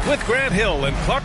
With Grant Hill and Clark.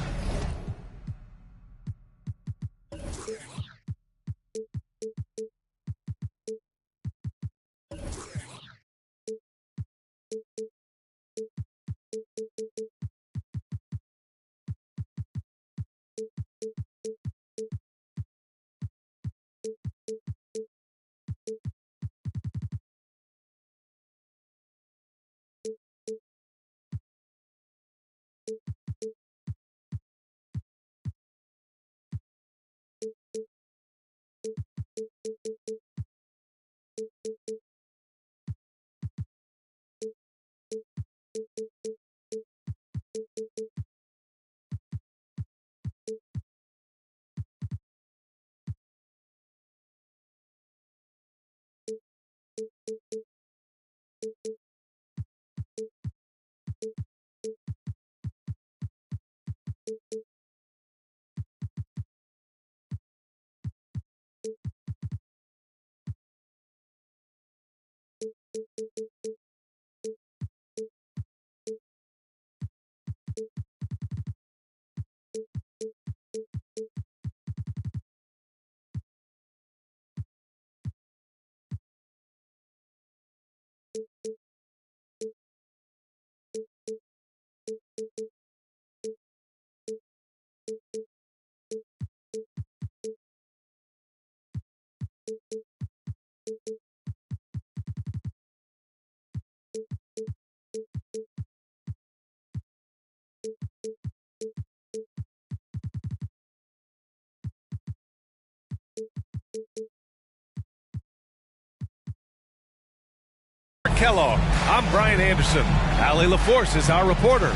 Kellogg. I'm Brian Anderson. Allie LaForce is our reporter.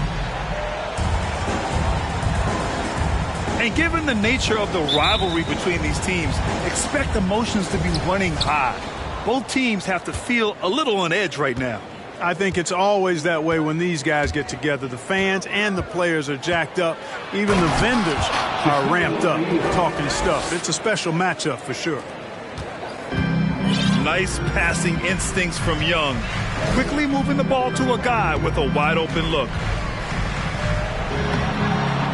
And given the nature of the rivalry between these teams, expect emotions to be running high. Both teams have to feel a little on edge right now. I think it's always that way when these guys get together. The fans and the players are jacked up. Even the vendors are ramped up, talking stuff. It's a special matchup for sure. Nice passing instincts from Young. Quickly moving the ball to a guy with a wide open look.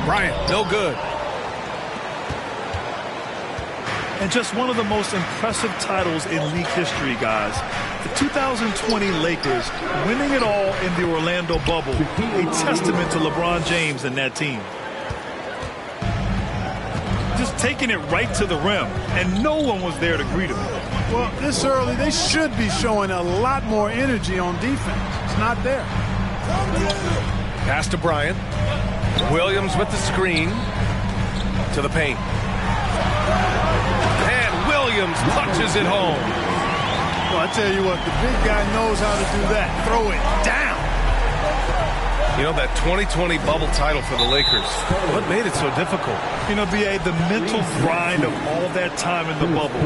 Bryant, no good. And just one of the most impressive titles in league history, guys. The 2020 Lakers winning it all in the Orlando bubble. A testament to LeBron James and that team. Just taking it right to the rim, and no one was there to greet him. Well, this early, they should be showing a lot more energy on defense. It's not there. Pass to Bryant. Williams with the screen to the paint. And Williams punches it home. Well, I tell you what, the big guy knows how to do that. Throw it down. You know, that 2020 bubble title for the Lakers, what made it so difficult? You know, B.A., the mental grind of all that time in the bubble.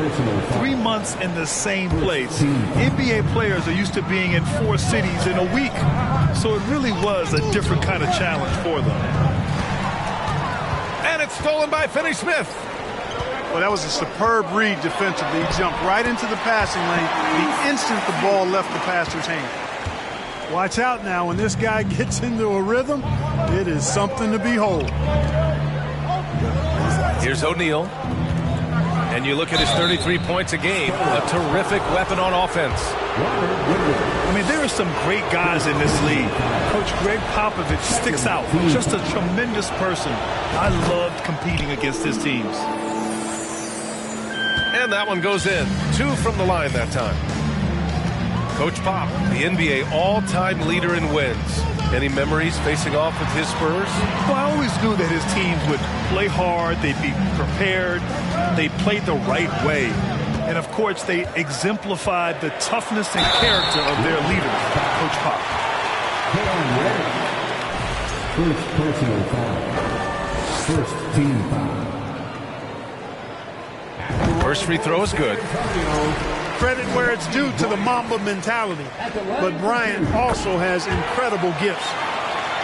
3 months in the same place. NBA players are used to being in 4 cities in a week. So it really was a different kind of challenge for them. And it's stolen by Finney-Smith. Well, that was a superb read defensively. He jumped right into the passing lane the instant the ball left the passer's hand. Watch out now. When this guy gets into a rhythm, it is something to behold. Here's O'Neal. And you look at his 33 points a game, a terrific weapon on offense. I mean, there are some great guys in this league. Coach Greg Popovich sticks out. Just a tremendous person. I loved competing against his teams. And that one goes in. 2 from the line that time. Coach Pop, the NBA all-time leader in wins. Any memories facing off with his Spurs? Well, I always knew that his teams would play hard, they'd be prepared, they played the right way. And, of course, they exemplified the toughness and character of their leader, Coach Pop. First personal foul. First team foul. First free throw is good. Credit where it's due to the Mamba mentality. But Bryant also has incredible gifts.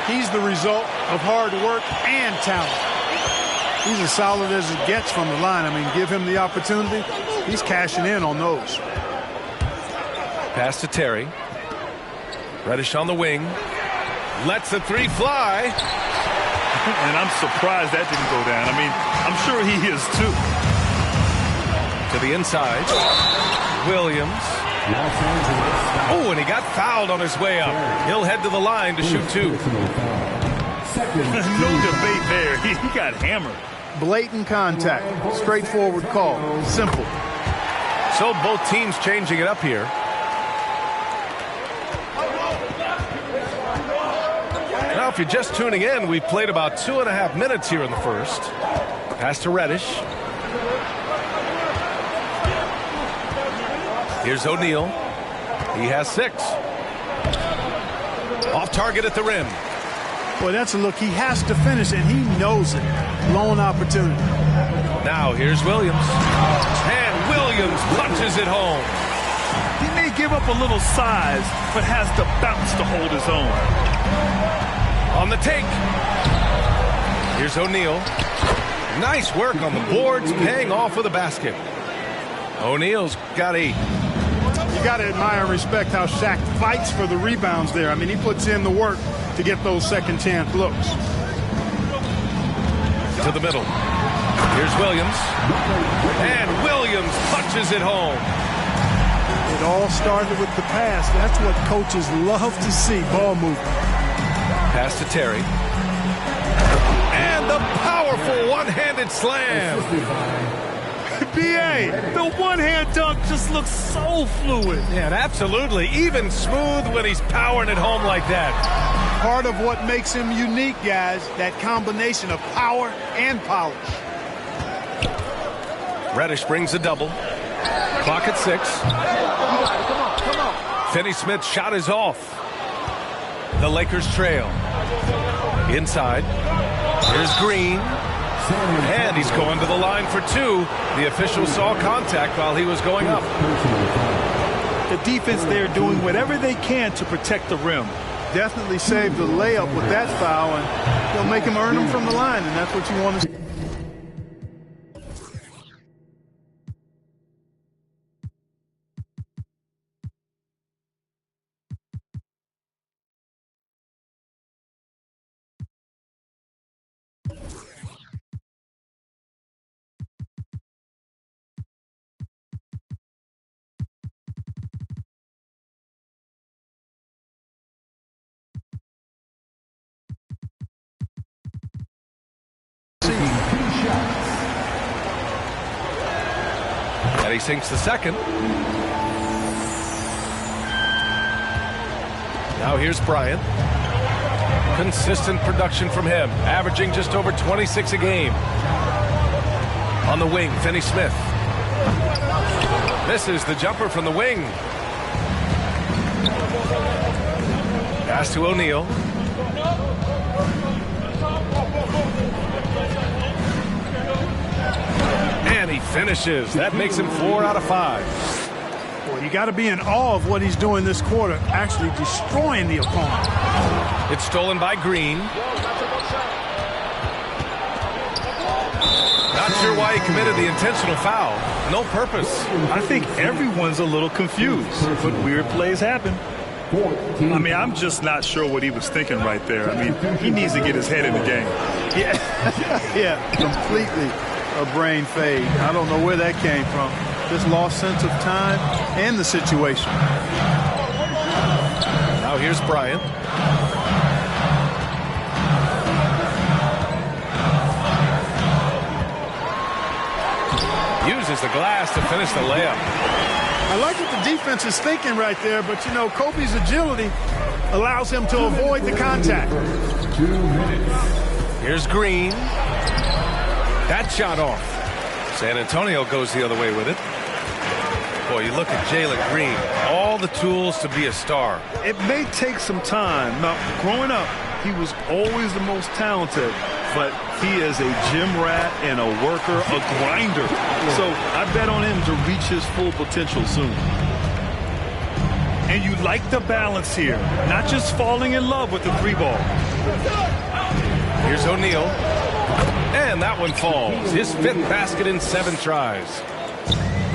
He's the result of hard work and talent. He's as solid as it gets from the line. I mean, give him the opportunity. He's cashing in on those. Pass to Terry. Reddish on the wing. Lets the 3 fly. And I'm surprised that didn't go down. I mean, I'm sure he is too. To the inside. Williams. Oh, and he got fouled on his way up. He'll head to the line to shoot 2. No debate there. He got hammered. Blatant contact. Straightforward call. Simple. So both teams changing it up here. Now, if you're just tuning in, we've played about 2.5 minutes here in the first. Pass to Reddish. Here's O'Neal. He has 6. Off target at the rim. Boy, that's a look. He has to finish, and he knows it. Lone opportunity. Now here's Williams. And Williams punches it home. He may give up a little size, but has the bounce to hold his own. On the take. Here's O'Neal. Nice work on the boards, paying off with a basket. O'Neal's got 8. You got to admire and respect how Shaq fights for the rebounds there. I mean, he puts in the work to get those second chance looks. To the middle. Here's Williams. And Williams punches it home. It all started with the pass. That's what coaches love to see, ball movement. Pass to Terry. And the powerful one-handed slam. B.A., the one-hand dunk just looks so fluid. Yeah, and absolutely. Even smooth when he's powering it home like that. Part of what makes him unique, guys, that combination of power and polish. Reddish brings a double. Clock at 6. Come on. Finney-Smith's shot is off. The Lakers trail. Inside. Here's Green. And he's going to the line for 2. The official saw contact while he was going up. The defense there doing whatever they can to protect the rim. Definitely saved the layup with that foul, and they'll make him earn them from the line, and that's what you want to see. And he sinks the second. Now here's Bryant. Consistent production from him, averaging just over 26 a game. On the wing, Finney-Smith. Misses the jumper from the wing. Pass to O'Neal. And he finishes. That makes him 4 out of 5. Boy, you got to be in awe of what he's doing this quarter, actually destroying the opponent. It's stolen by Green. Not sure why he committed the intentional foul. No purpose. I think everyone's a little confused, but weird plays happen. I mean, I'm just not sure what he was thinking right there. I mean, he needs to get his head in the game. Yeah, completely. a brain fade. I don't know where that came from. Just lost sense of time and the situation. Now here's Bryant. Uses the glass to finish the layup. I like what the defense is thinking right there, but, you know, Kobe's agility allows him to avoid the contact. 2 minutes. Here's Green. That shot off. San Antonio goes the other way with it. Boy, you look at Jalen Green. All the tools to be a star. It may take some time. Now, growing up, he was always the most talented, but he is a gym rat and a worker, a grinder. So I bet on him to reach his full potential soon. And you like the balance here, not just falling in love with the 3-ball. Here's O'Neal. And that one falls. His 5th basket in 7 tries.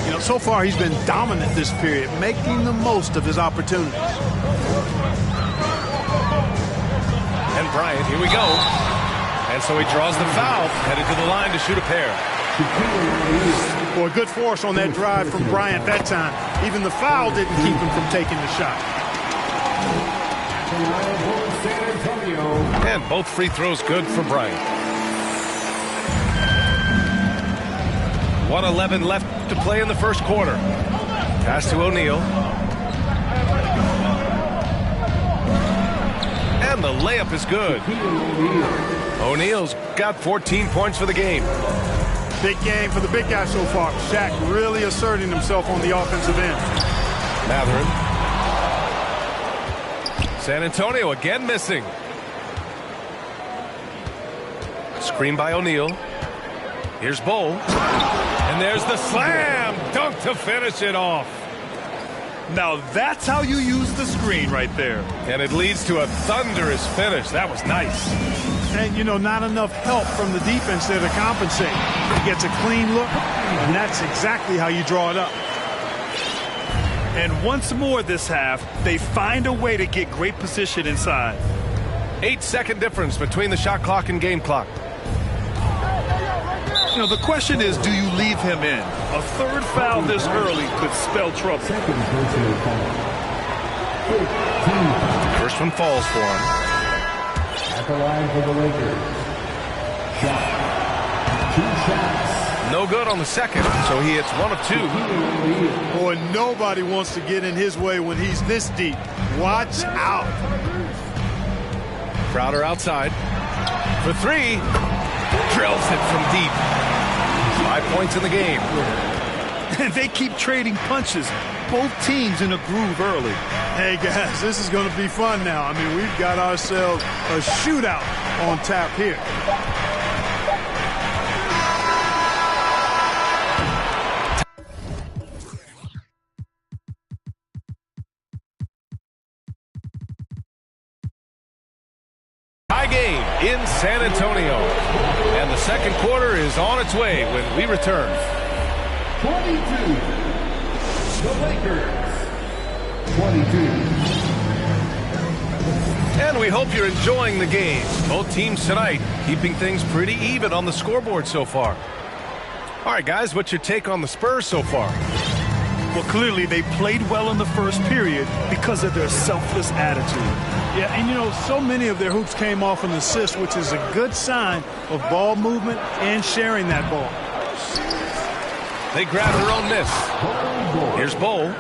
You know, so far he's been dominant this period, making the most of his opportunities. And Bryant, here we go. And so he draws the foul, headed to the line to shoot a pair. Boy, good force on that drive from Bryant that time. Even the foul didn't keep him from taking the shot. And both free throws good for Bryant. 1:11 left to play in the first quarter. Pass to O'Neal. And the layup is good. O'Neal's got 14 points for the game. Big game for the big guy so far. Shaq really asserting himself on the offensive end. Matherin. San Antonio again missing. Screen by O'Neal. Here's Bull. And there's the slam dunk to finish it off. Now that's how you use the screen right there. And it leads to a thunderous finish. That was nice. And, you know, not enough help from the defense there to compensate. He gets a clean look, and that's exactly how you draw it up. And once more this half, they find a way to get great position inside. 8-second difference between the shot clock and game clock. You know, the question is, do you leave him in? A 3rd foul this early could spell trouble. Second personal foul. 15. First one falls for him. At the line for the Lakers. Shot. 2 shots. No good on the second, so he hits 1 of 2. Boy, nobody wants to get in his way when he's this deep. Watch out. Crowder outside. For 3. Drills it from deep. 5 points in the game. And they keep trading punches. Both teams in a groove early. Hey, guys, this is going to be fun now. I mean, we've got ourselves a shootout on tap here. High game in San Antonio. And the second quarter is on its way when we return. 22. The Lakers. 22. And we hope you're enjoying the game. Both teams tonight keeping things pretty even on the scoreboard so far. All right, guys, what's your take on the Spurs so far? Well, clearly they played well in the first period because of their selfless attitude. Yeah, and you know, so many of their hoops came off an assist, which is a good sign of ball movement and sharing that ball. They grab their own miss. Here's Bull.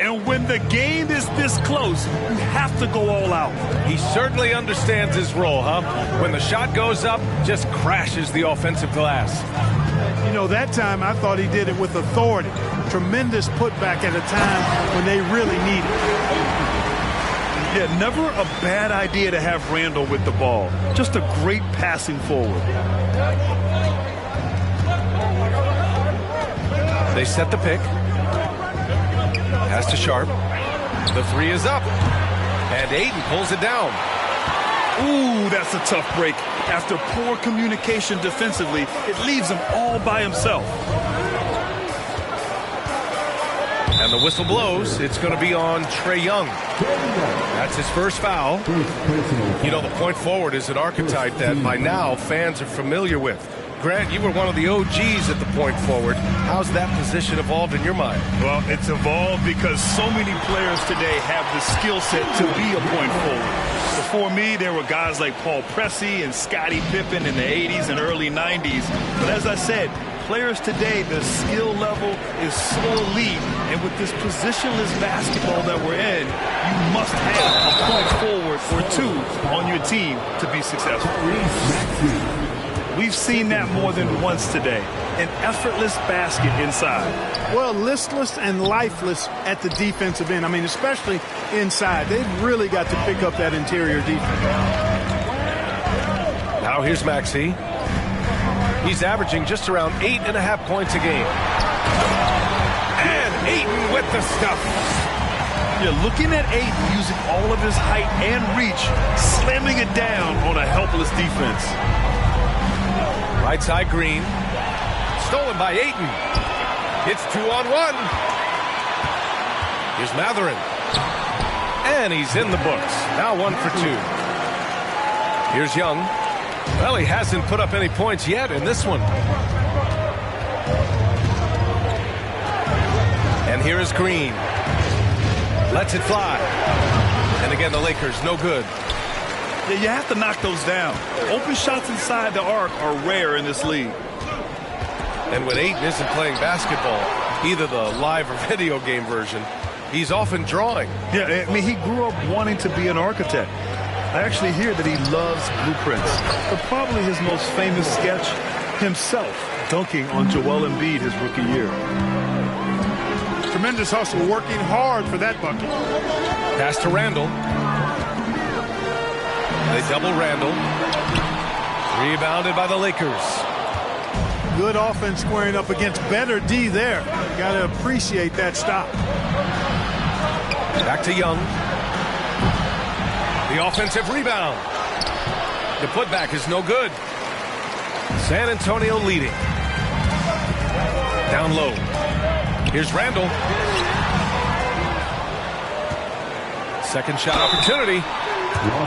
And when the game is this close, you have to go all out. He certainly understands his role, huh? When the shot goes up, just crashes the offensive glass. You know, that time I thought he did it with authority. Tremendous putback at a time when they really need it. Yeah, never a bad idea to have Randall with the ball. Just a great passing forward. They set the pick. Pass to Sharp. The 3 is up. And Ayton pulls it down. Ooh, that's a tough break. After poor communication defensively, it leaves him all by himself. And the whistle blows. It's going to be on Trae Young. That's his first foul. You know, the point forward is an archetype that by now fans are familiar with. Grant, you were one of the OGs at the point forward. How's that position evolved in your mind? Well, it's evolved because so many players today have the skill set to be a point forward. Before me, there were guys like Paul Pressey and Scottie Pippen in the 80s and early 90s. But as I said, players today, the skill level is so elite. And with this positionless basketball that we're in, you must have a point forward or two on your team to be successful. We've seen that more than once today. An effortless basket inside. Well, listless and lifeless at the defensive end. I mean, especially inside. They've really got to pick up that interior defense. Now here's Maxey. He's averaging just around 8.5 points a game. And Ayton with the stuff. You're looking at Ayton using all of his height and reach, slamming it down on a helpless defense. Right side Green. Stolen by Ayton. It's 2-on-1. Here's Matherin. And he's in the books. Now 1 for 2. Here's Young. Well, he hasn't put up any points yet in this one. And here is Green. Lets it fly. And again, the Lakers, no good. Yeah, you have to knock those down. Open shots inside the arc are rare in this league. And when Ayton isn't playing basketball, either the live or video game version, he's often drawing. Yeah, I mean, he grew up wanting to be an architect. I actually hear that he loves blueprints. But probably his most famous sketch, himself dunking on Joel Embiid his rookie year. Tremendous hustle, working hard for that bucket. Pass to Randall. They double Randall. Rebounded by the Lakers. Good offense squaring up against better D there. Got to appreciate that stop. Back to Young. The offensive rebound. The putback is no good. San Antonio leading. Down low. Here's Randall. Second shot opportunity.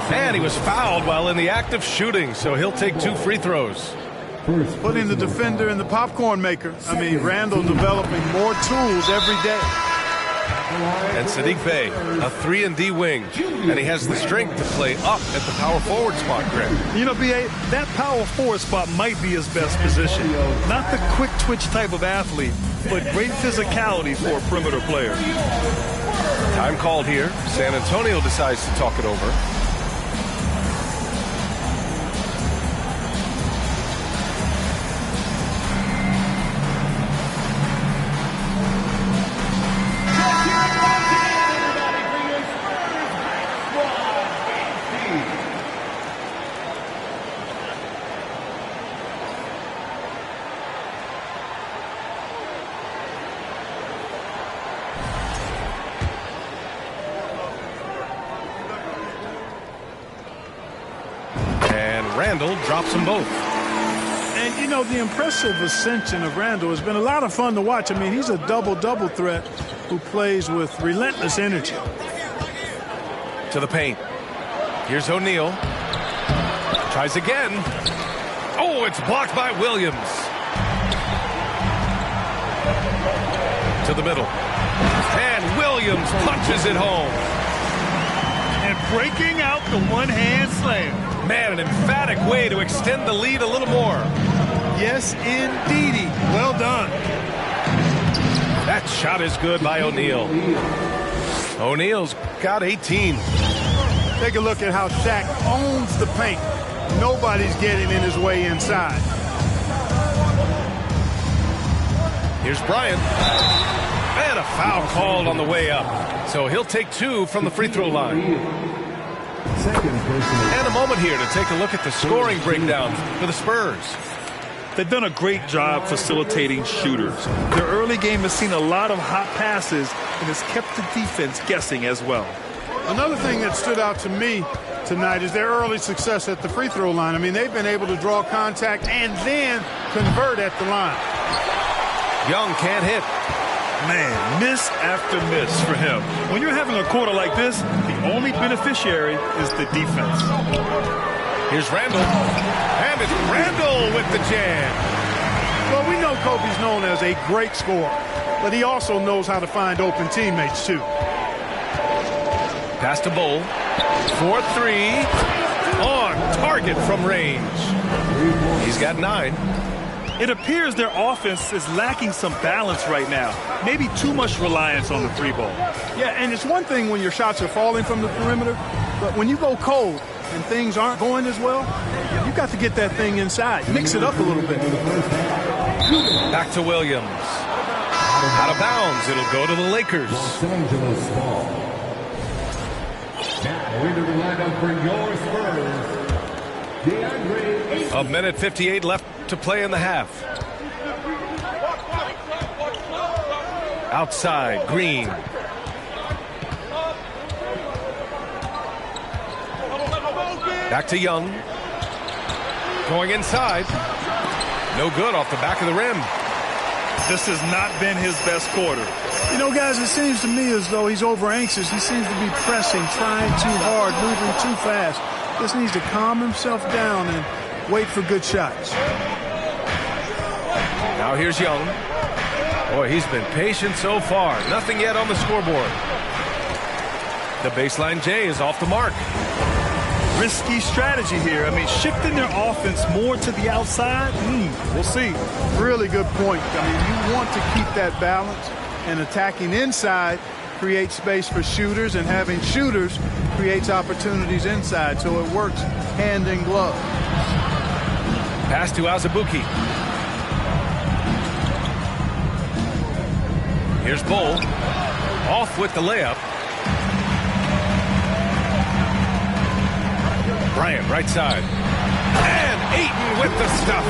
And he was fouled while in the act of shooting, so he'll take 2 free throws. Putting the defender in the popcorn maker. I mean, Randall developing more tools every day. And Sadiq Bey, a 3-and-D wing, and he has the strength to play up at the power forward spot, Greg. You know, B.A., that power forward spot might be his best position. Not the quick twitch type of athlete, but great physicality for a perimeter player. Time called here. San Antonio decides to talk it over. Randall drops them both. And, you know, the impressive ascension of Randall has been a lot of fun to watch. I mean, he's a double-double threat who plays with relentless energy. To the paint. Here's O'Neal. Tries again. Oh, it's blocked by Williams. To the middle. And Williams punches it home. And breaking out the one-hand slam. Man, an emphatic way to extend the lead a little more. Yes, indeedy. Well done. That shot is good by O'Neal. O'Neal's got 18. Take a look at how Shaq owns the paint. Nobody's getting in his way inside. Here's Bryant. And a foul called on the way up. So he'll take 2 from the free throw line. And a moment here to take a look at the scoring breakdown for the Spurs. They've done a great job facilitating shooters. Their early game has seen a lot of hot passes and has kept the defense guessing as well. Another thing that stood out to me tonight is their early success at the free throw line. I mean, they've been able to draw contact and then convert at the line. Young can't hit. Man, miss after miss for him. When you're having a quarter like this, the only beneficiary is the defense. Here's Randall. And it's Randall with the jam. Well, we know Kobe's known as a great scorer, but he also knows how to find open teammates, too. Pass to Bull. 4-3. On target from range. He's got 9. It appears their offense is lacking some balance right now. Maybe too much reliance on the 3-ball. Yeah, and it's one thing when your shots are falling from the perimeter, but when you go cold and things aren't going as well, you got to get that thing inside. Mix it up a little bit. Back to Williams. Out of bounds. It'll go to the Lakers. Los Angeles ball. Now into the lineup for your Spurs, DeAndre Ayton. A minute 58 left to play in the half. Outside, Green. Back to Young. Going inside. No good off the back of the rim. This has not been his best quarter. You know, guys, it seems to me as though he's over anxious. He seems to be pressing, trying too hard, moving too fast. Just needs to calm himself down and wait for good shots. Now here's Young. Boy, he's been patient so far. Nothing yet on the scoreboard. The baseline J is off the mark. Risky strategy here. I mean, shifting their offense more to the outside, we'll see. Really good point. I mean, you want to keep that balance, and attacking inside creates space for shooters, and having shooters creates opportunities inside, so it works hand in glove. Pass to Azubuike. Here's Bull. Off with the layup. Bryant, right side. And Ayton with the stuff.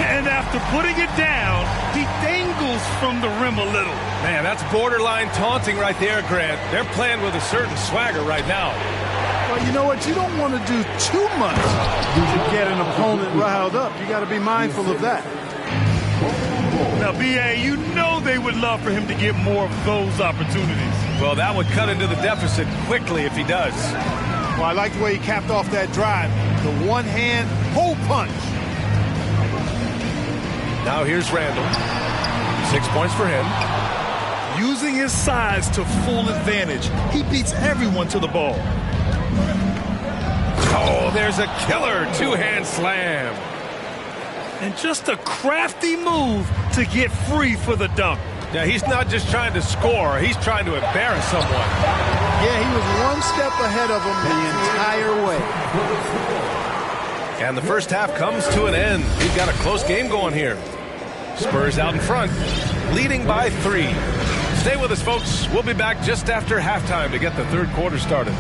And after putting it down, he dangles from the rim a little. Man, that's borderline taunting right there, Grant. They're playing with a certain swagger right now. Well, you know what? You don't want to do too much to get an opponent riled up. You got to be mindful of that. Now, B.A., you know they would love for him to get more of those opportunities. Well, that would cut into the deficit quickly if he does. Well, I like the way he capped off that drive. The one-hand hole punch. Now here's Randall. 6 points for him. Using his size to full advantage. He beats everyone to the ball. Oh, there's a killer two-hand slam. And just a crafty move to get free for the dunk. Yeah, he's not just trying to score. He's trying to embarrass someone. Yeah, he was one step ahead of him the entire way. And the first half comes to an end. We've got a close game going here. Spurs out in front, leading by 3. Stay with us, folks. We'll be back just after halftime to get the third quarter started.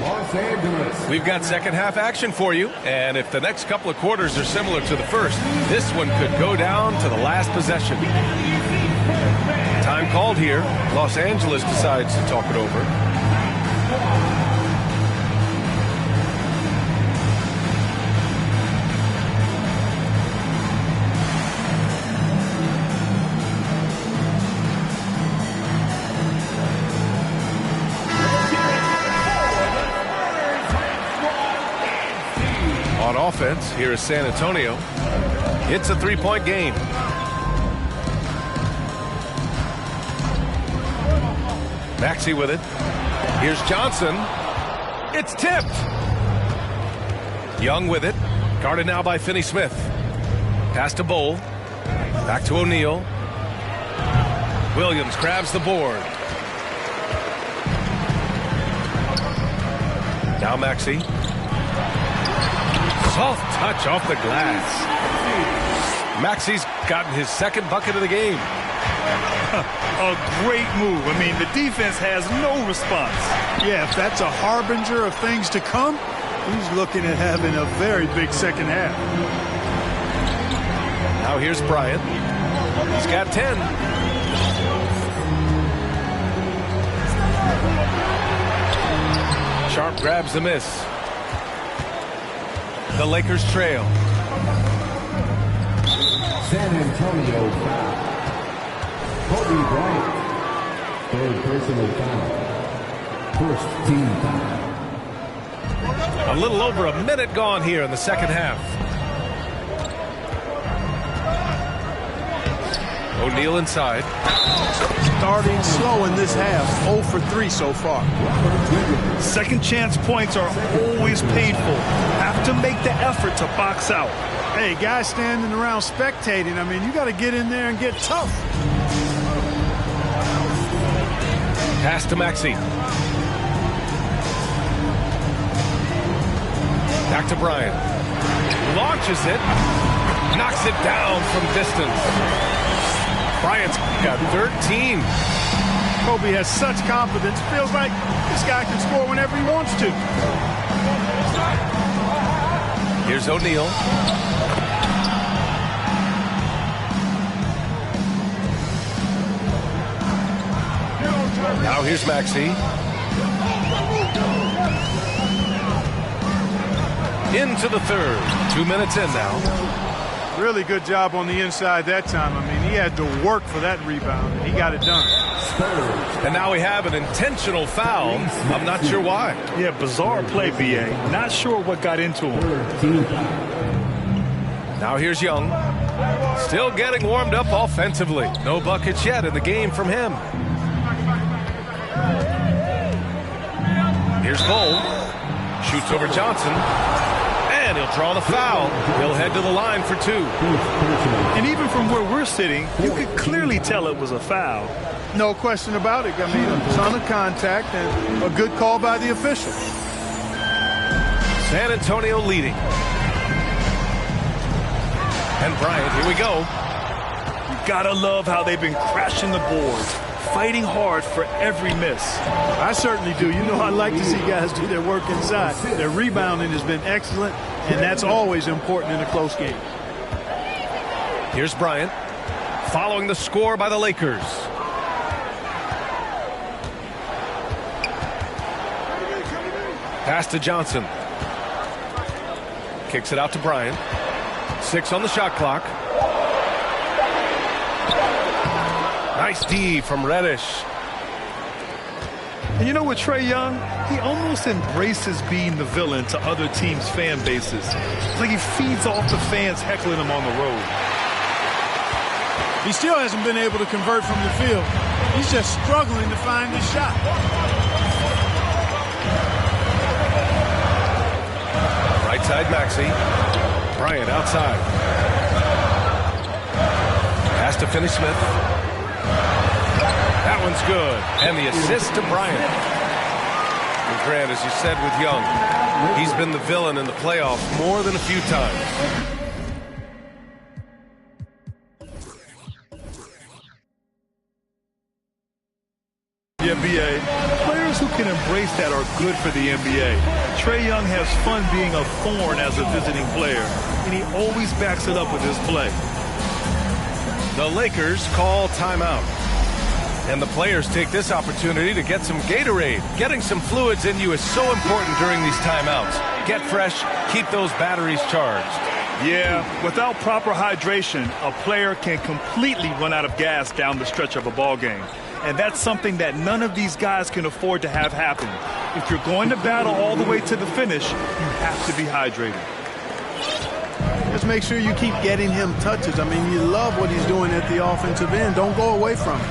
Los Angeles. We've got second half action for you, and if the next couple of quarters are similar to the first, this one could go down to the last possession. Time called here. Los Angeles decides to talk it over. On offense, here is San Antonio. It's a 3-point game. Maxey with it. Here's Johnson. It's tipped. Young with it. Guarded now by Finney-Smith. Pass to Bull. Back to O'Neal. Williams grabs the board. Now Maxey. Soft touch off the glass. Maxey's gotten his second bucket of the game. A great move. I mean, the defense has no response. Yeah, if that's a harbinger of things to come, he's looking at having a very big second half. Now here's Bryant. He's got 10. Sharp grabs the miss. The Lakers trail. San Antonio foul. Kobe Bryant. Third personal foul. First team foul. A little over a minute gone here in the second half. O'Neal inside. Starting slow in this half. 0 for 3 so far. Second chance points are always painful. Have to make the effort to box out. Hey, guys standing around spectating, I mean, you got to get in there and get tough. Pass to Maxey. Back to Bryant. Launches it. Knocks it down from distance. Bryant's got 13. Kobe has such confidence. Feels like this guy can score whenever he wants to. Here's O'Neal. Now here's Maxey. Into the third. 2 minutes in now. Really good job on the inside that time. I mean, he had to work for that rebound, and he got it done. And now we have an intentional foul. I'm not sure why. Yeah, bizarre play, B.A. Not sure what got into him. Now here's Young. Still getting warmed up offensively. No buckets yet in the game from him. Here's Cole. Shoots over Johnson. And he'll draw the foul. He'll head to the line for 2. And even from where we're sitting, you could clearly tell it was a foul. No question about it. I mean, a ton of contact and a good call by the official. San Antonio leading. And Bryant, here we go. You gotta love how they've been crashing the boards, fighting hard for every miss. I certainly do. You know, I like to see guys do their work inside. Their rebounding has been excellent, and that's always important in a close game. Here's Bryant, following the score by the Lakers. Pass to Johnson. Kicks it out to Bryant. 6 on the shot clock. Nice D from Reddish. And you know what, Trae Young? He almost embraces being the villain to other teams' fan bases. It's like he feeds off the fans heckling him on the road. He still hasn't been able to convert from the field. He's just struggling to find his shot. Right side Maxey. Bryant outside. Pass to Finney-Smith. That one's good. And the assist to Bryant. And Grant, as you said with Young, he's been the villain in the playoffs more than a few times. Yeah, B.A. Players who can embrace that are good for the NBA. Trae Young has fun being a thorn as a visiting player, and he always backs it up with his play. The Lakers call timeout. And the players take this opportunity to get some Gatorade. Getting some fluids in you is so important during these timeouts. Get fresh, keep those batteries charged. Yeah, without proper hydration, a player can completely run out of gas down the stretch of a ball game. And that's something that none of these guys can afford to have happen. If you're going to battle all the way to the finish, you have to be hydrated. Just make sure you keep getting him touches. I mean, you love what he's doing at the offensive end. Don't go away from it.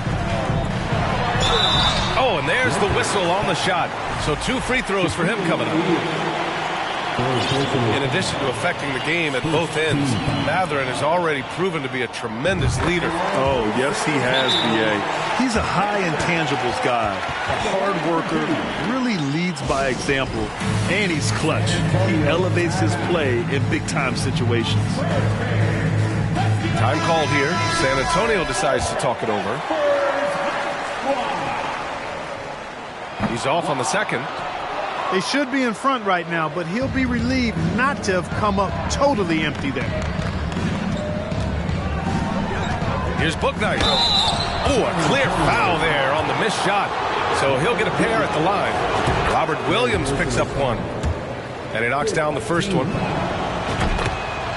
Oh, and there's the whistle on the shot. So 2 free throws for him coming up. In addition to affecting the game at both ends, Mathurin has already proven to be a tremendous leader. Oh, yes, he has, B.A. He's a high intangibles guy, a hard worker, really leads by example, and he's clutch. He elevates his play in big-time situations. Time called here. San Antonio decides to talk it over. He's off on the second. They should be in front right now, but he'll be relieved not to have come up totally empty there. Here's Bouknight. Oh, a clear foul there on the missed shot. So he'll get a pair at the line. Robert Williams picks up one. And he knocks down the first one.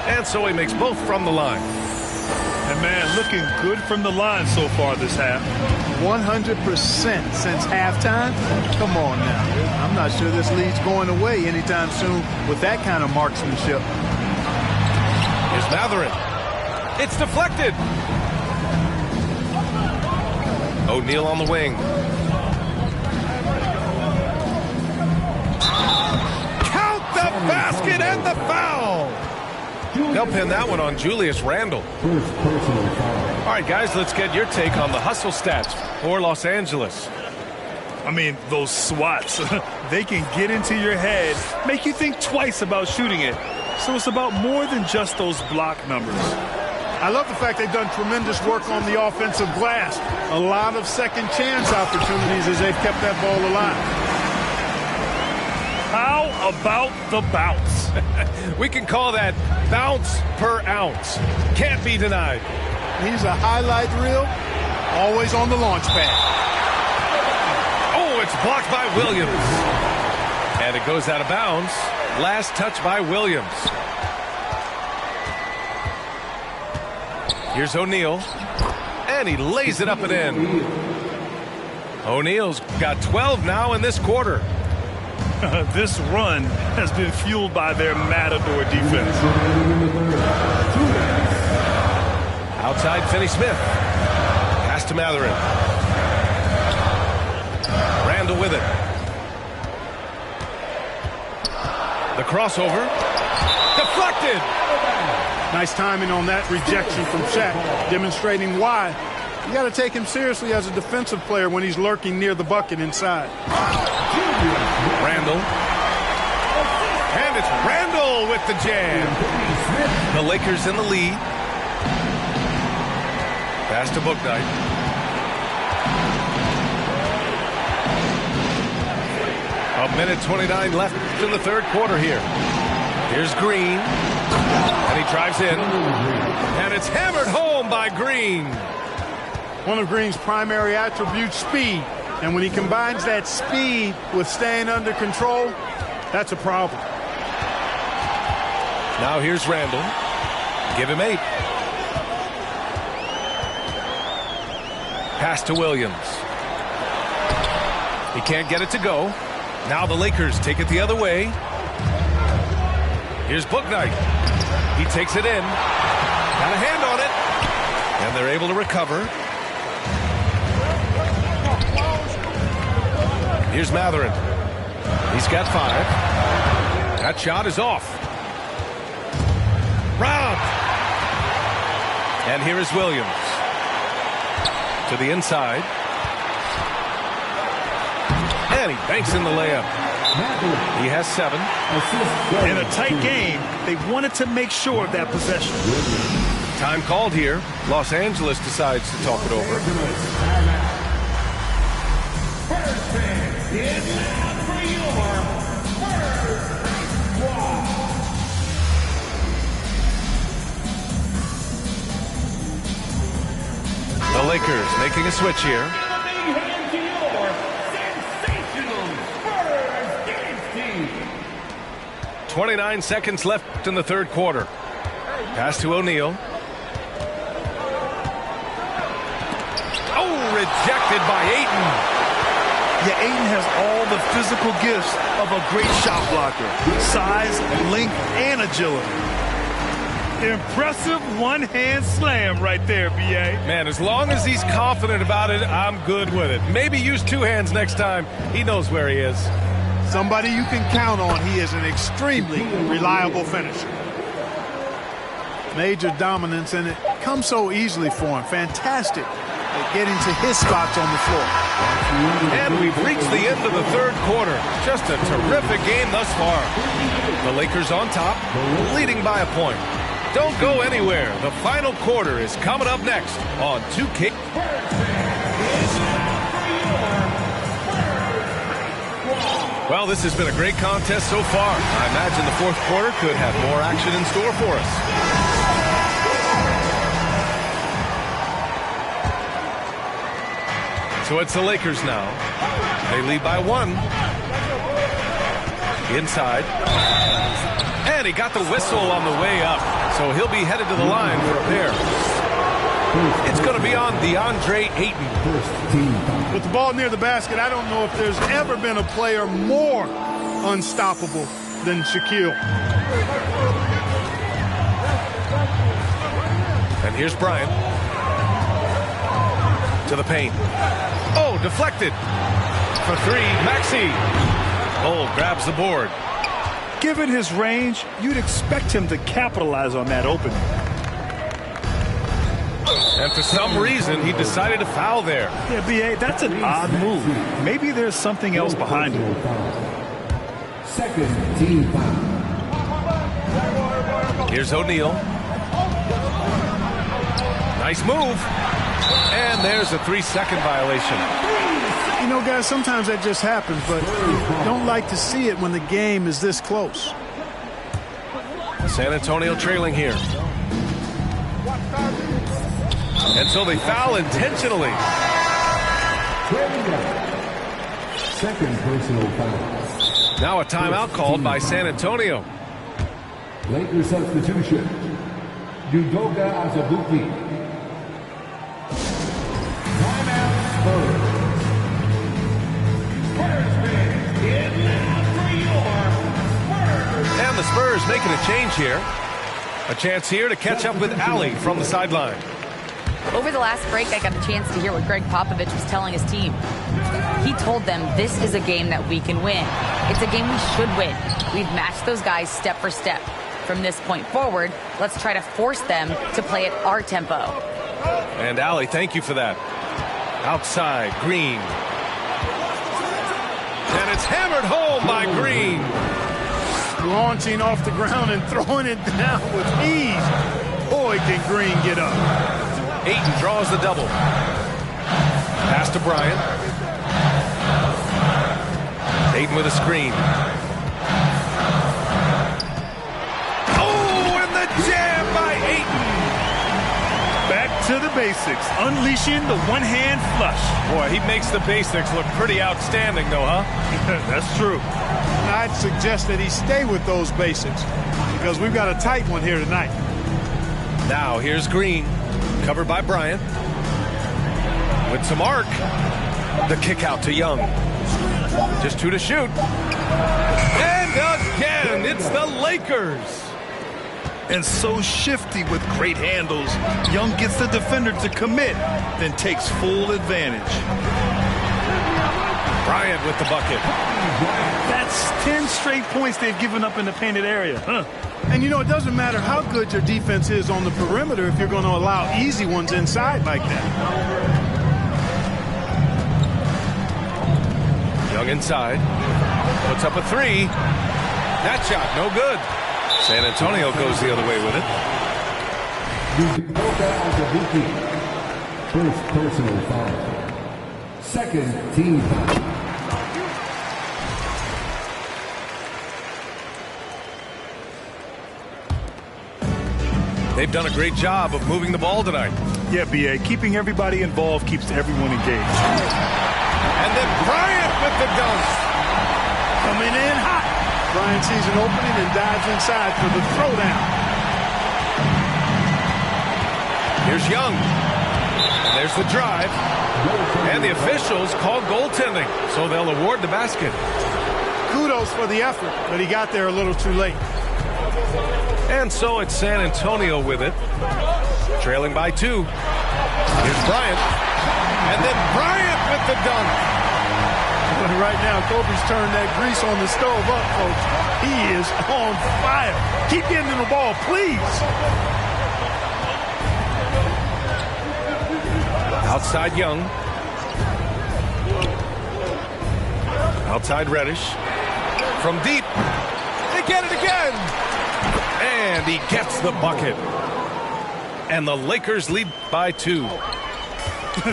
And so he makes both from the line. And man, looking good from the line so far this half. 100% since halftime. Come on now. I'm not sure this lead's going away anytime soon with that kind of marksmanship. Here's Matherin. It's deflected. O'Neal on the wing. Count the basket and the foul. They'll pin that one on Julius Randle. All right, guys, let's get your take on the hustle stats for Los Angeles. I mean, those swats, they can get into your head, make you think twice about shooting it. So it's about more than just those block numbers. I love the fact they've done tremendous work on the offensive glass. A lot of second chance opportunities as they've kept that ball alive. How about the bounce? We can call that bounce per ounce. Can't be denied. He's a highlight reel, always on the launch pad. Oh, it's blocked by Williams. And it goes out of bounds. Last touch by Williams. Here's O'Neal. And he lays it up and in. O'Neal's got 12 now in this quarter. This run has been fueled by their Matador defense. Outside, Finney-Smith. Pass to Matherin. Randle with it. The crossover. Deflected. Nice timing on that rejection from Shaq, demonstrating why you got to take him seriously as a defensive player when he's lurking near the bucket inside. Randle. And it's Randle with the jam. The Lakers in the lead. Pass to Bouknight. A minute 29 left in the third quarter here. Here's Green. And he drives in. And it's hammered home by Green. One of Green's primary attributes, speed. And when he combines that speed with staying under control, that's a problem. Now here's Randle. Give him 8. Pass to Williams. He can't get it to go. Now the Lakers take it the other way. Here's Bouknight. He takes it in. Got a hand on it. And they're able to recover. Here's Matherin. He's got 5. That shot is off. Robbed. And here is Williams. To the inside. And he banks in the layup. He has 7. In a tight game, they wanted to make sure of that possession. Time called here. Los Angeles decides to talk it over. The Lakers making a switch here. 29 seconds left in the third quarter. Pass to O'Neal. Oh, rejected by Ayton. Yeah, Ayton has all the physical gifts of a great shot blocker. Size, length, and agility. Impressive one-hand slam right there, B.A. Man, as long as he's confident about it, I'm good with it. Maybe use 2 hands next time. He knows where he is. Somebody you can count on. He is an extremely reliable finisher. Major dominance, and it comes so easily for him. Fantastic at getting to his spots on the floor. And we've reached the end of the third quarter. Just a terrific game thus far. The Lakers on top, leading by a point. Don't go anywhere. The final quarter is coming up next on 2K. Well, this has been a great contest so far. I imagine the fourth quarter could have more action in store for us. So it's the Lakers now. They lead by 1. Inside. And he got the whistle on the way up. So he'll be headed to the line for a pair. It's going to be on DeAndre Ayton. With the ball near the basket, I don't know if there's ever been a player more unstoppable than Shaquille. And here's Bryant. To the paint. Oh, deflected. For three, Maxey. Cole grabs the board. Given his range, you'd expect him to capitalize on that opening. And for some reason, he decided to foul there. Yeah, B.A., that's an odd move. Maybe there's something else behind it. Second team foul. Here's O'Neal. Nice move. And there's a 3-second violation. You know, guys, sometimes that just happens, but you don't like to see it when the game is this close. San Antonio trailing here. And so they foul intentionally. Second personal foul. Now a timeout called by San Antonio. Lakers substitution. Udoka Azubuike. Timeout Spurs. And the Spurs making a change here. A chance here to catch up with Allie from the sideline. Over the last break, I got a chance to hear what Greg Popovich was telling his team. He told them this is a game that we can win. It's a game we should win. We've matched those guys step for step. From this point forward, let's try to force them to play at our tempo. And Allie, thank you for that. Outside, Green. And it's hammered home by Green. Launching off the ground and throwing it down with ease. Boy, can Green get up. Ayton draws the double. Pass to Bryant. Ayton with a screen. Oh, and the jam by Ayton. Back to the basics, unleashing the one-hand flush. Boy, he makes the basics look pretty outstanding, though, huh? That's true. I'd suggest that he stay with those basics because we've got a tight one here tonight. Now here's Green, covered by Bryant. With some arc. The kick out to Young. Just 2 to shoot. And again, it's the Lakers. And so shifty with great handles. Young gets the defender to commit, then takes full advantage. Bryant with the bucket. That's 10 straight points they've given up in the painted area. And, you know, it doesn't matter how good your defense is on the perimeter if you're going to allow easy ones inside like that. Young inside. Puts up a 3. That shot, no good. San Antonio goes the other way with it. Udoka Azubuike. First personal foul. Second team foul. They've done a great job of moving the ball tonight. Yeah, B.A., keeping everybody involved keeps everyone engaged. And then Bryant with the dunk. Coming in hot. Bryant sees an opening and dives inside for the throwdown. Here's Young. And there's the drive. And the officials call goaltending, so they'll award the basket. Kudos for the effort, but he got there a little too late. And so it's San Antonio with it, trailing by 2. Here's Bryant. And then Bryant with the dunk. But right now, Kobe's turned that grease on the stove up, folks. He is on fire. Keep getting him the ball, please. Outside Young. Outside Reddish. From deep. They get it again. And he gets the bucket. And the Lakers lead by 2.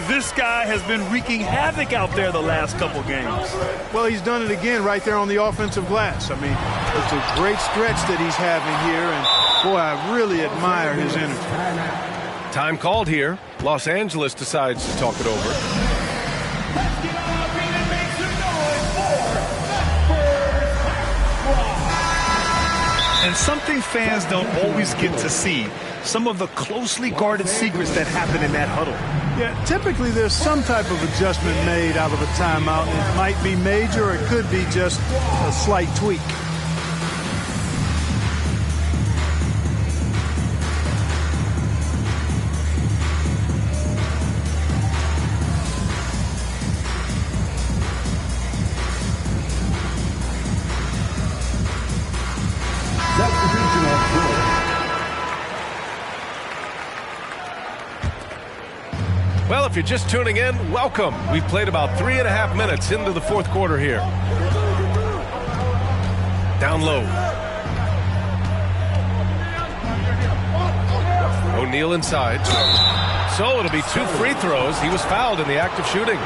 This guy has been wreaking havoc out there the last couple games. Well, he's done it again right there on the offensive glass. I mean, it's a great stretch that he's having here, and boy, I really admire his energy. Time called here. Los Angeles decides to talk it over. And something fans don't always get to see, some of the closely guarded secrets that happen in that huddle. Yeah, typically there's some type of adjustment made out of a timeout. It might be major, or it could be just a slight tweak. Well, if you're just tuning in, welcome. We've played about 3.5 minutes into the fourth quarter here. Down low. O'Neal inside. So it'll be 2 free throws. He was fouled in the act of shooting.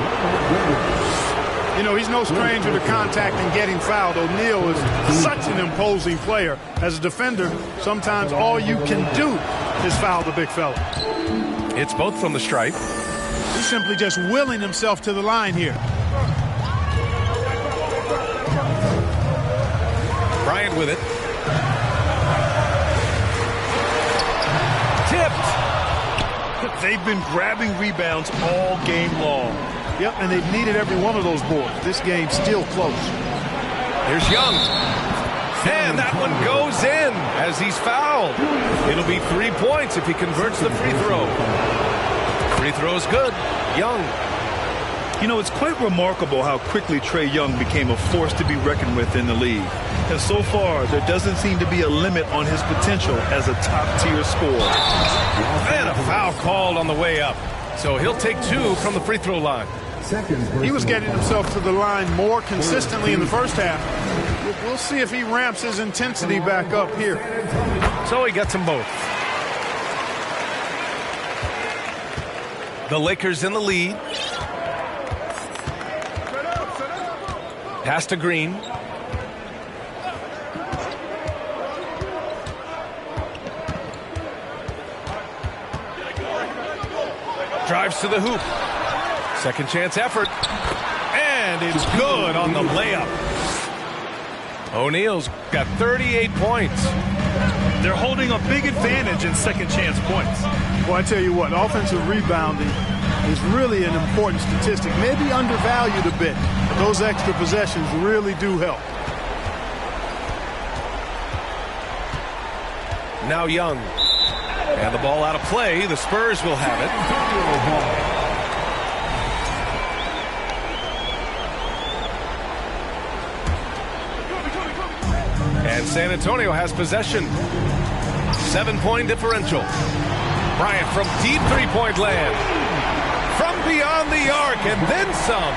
You know, he's no stranger to contact and getting fouled. O'Neal is such an imposing player. As a defender, sometimes all you can do is foul the big fella. It's both from the stripe. He's simply just willing himself to the line here. Bryant with it. Tipped. They've been grabbing rebounds all game long. Yep, and they've needed every one of those boards. This game's still close. Here's Young. And that one goes in as he's fouled. It'll be 3 points if he converts the free throw. Free throw's good. Young. You know, it's quite remarkable how quickly Trae Young became a force to be reckoned with in the league. And so far, there doesn't seem to be a limit on his potential as a top-tier scorer. And a foul called on the way up. So he'll take 2 from the free throw line. He was getting himself to the line more consistently in the first half. We'll see if he ramps his intensity back up here. So he gets them both. The Lakers in the lead. Pass to Green. Drives to the hoop. Second chance effort. And it's good on the layup. O'Neal's got 38 points. They're holding a big advantage in second chance points. Well, I tell you what, offensive rebounding is really an important statistic. Maybe undervalued a bit. But those extra possessions really do help. Now Young. And the ball out of play. The Spurs will have it. And San Antonio has possession. 7-point differential. Bryant from deep three-point land. From beyond the arc and then some.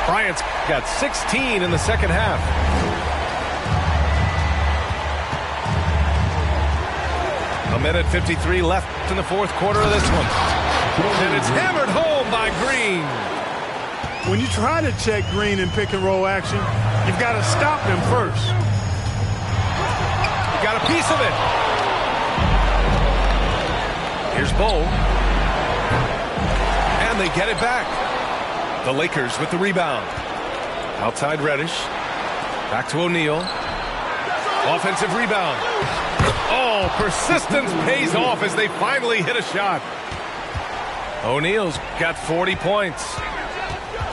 Bryant's got 16 in the second half. A minute 53 left in the fourth quarter of this one. And it's hammered home by Green. When you try to check Green in pick-and-roll action, you've got to stop him first. You got a piece of it. Here's Bull. And they get it back. The Lakers with the rebound. Outside Reddish. Back to O'Neal. Offensive rebound. Oh, persistence pays off as they finally hit a shot. O'Neal's got 40 points.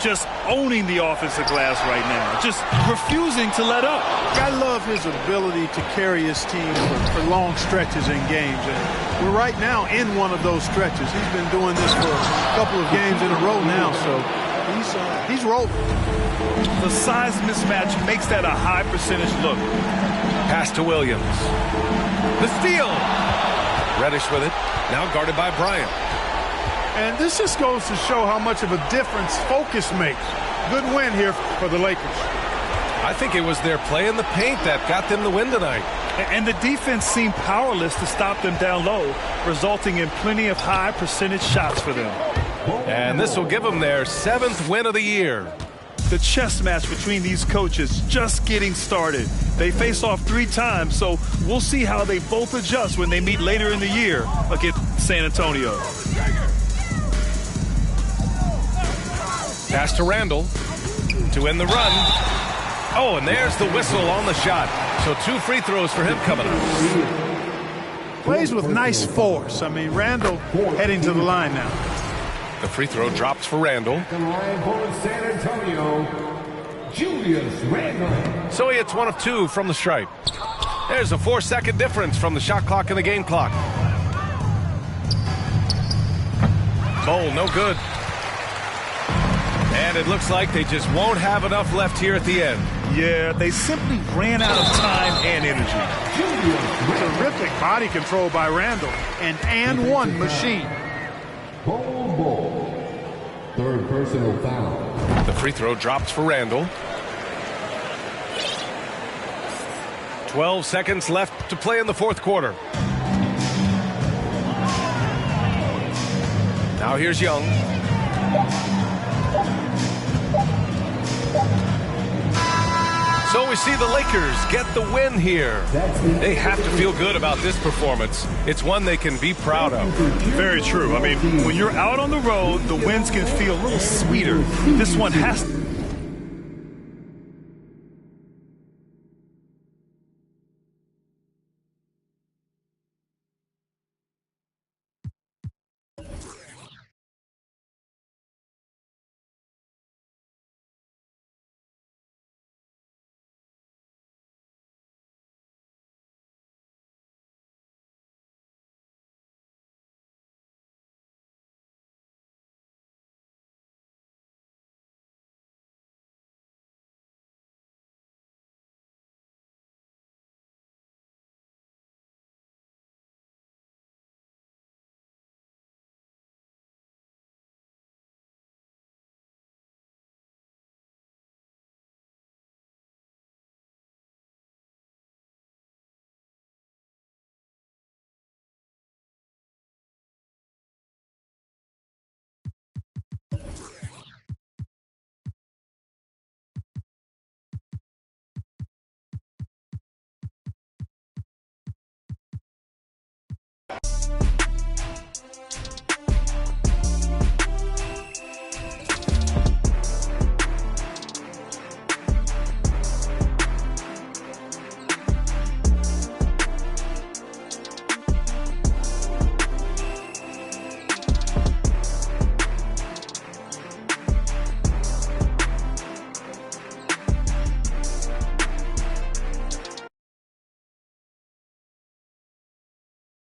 Just owning the offensive glass right now. Just refusing to let up. I love his ability to carry his team for long stretches in games. And we're right now in one of those stretches. He's been doing this for a couple of games in a row now, so he's rolling. The size mismatch makes that a high percentage look. Pass to Williams. The steal. Reddish with it. Now guarded by Bryant. And this just goes to show how much of a difference focus makes. Good win here for the Lakers. I think it was their play in the paint that got them the win tonight. And the defense seemed powerless to stop them down low, resulting in plenty of high percentage shots for them. And this will give them their 7th win of the year. The chess match between these coaches just getting started. They face off 3 times, so we'll see how they both adjust when they meet later in the year against San Antonio. Pass to Randall to end the run. Oh, and there's the whistle on the shot. So 2 free throws for him coming up. Plays with nice force. I mean, Randall heading to the line now. The free throw drops for Randall. The line for San Antonio, Julius Randall. So he hits 1 of 2 from the stripe. There's a 4-second difference from the shot clock and the game clock. Bowl, no good. And it looks like they just won't have enough left here at the end. Yeah, they simply ran out of time and energy. Terrific body control by Randall. An and one machine. Bowl. Third personal foul. The free throw drops for Randall. 12 seconds left to play in the fourth quarter. Now here's Young. So we see the Lakers get the win here. They have to feel good about this performance. It's one they can be proud of. Very true. I mean, when you're out on the road, the wins can feel a little sweeter. This one has to.